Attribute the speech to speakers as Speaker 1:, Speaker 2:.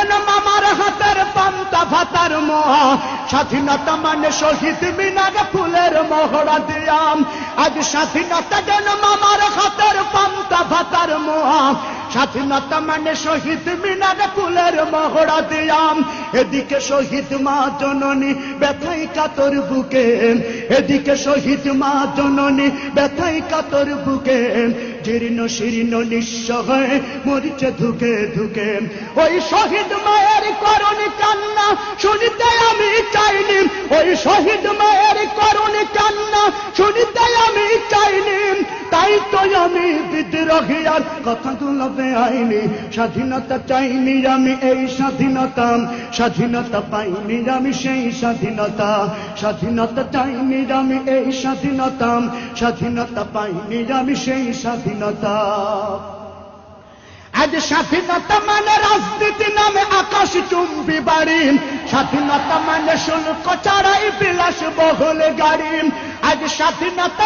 Speaker 1: যেন মামার হাতের পান্তা ভাতার মোহা, স্বাধীনতা মানে শহীদ মিনারে ফুলের মহড়া দিয়াম। আজ স্বাধীনতা যেন মামার হাতের পান্তা ভাতার মোহা, স্বাধীনতা মানে শহীদ মিনারে ফুলের মহড়া দিয়াম। এদিকে শহীদ মা জননী ব্যথাই কাতর বুকে, এদিকে শহীদ মা জননী ব্যথাই কাতর বুকে, জীর্ণ শীর্ণ নিঃস্ব হয়ে মরিচে ধুকে ধুকে। ওই শহীদ মায়ের করুণ কান্না শুনিতে আমি চাইনি, ওই শহীদ মায়ের করুণ কান্না শুনিতে আমি চাইনি। তাই তো আমি বিদ্রোহী আর কথাগুলো বেআইনি। স্বাধীনতা চাইনি আমি এই স্বাধীনতা, স্বাধীনতা পাইনি আমি সেই স্বাধীনতা। স্বাধীনতা চাইনি আমি এই স্বাধীনতা, স্বাধীনতা পাইনি আমি সেই স্বাধীনতা। আজ স্বাধীনতা মানে রাজনীতি নামে আকাশ চুম্বি বাড়ি, স্বাধীনতা মানে শুল্ক ছাড়াই বিলাস বহুল গাড়ি। আজ স্বাধীনতা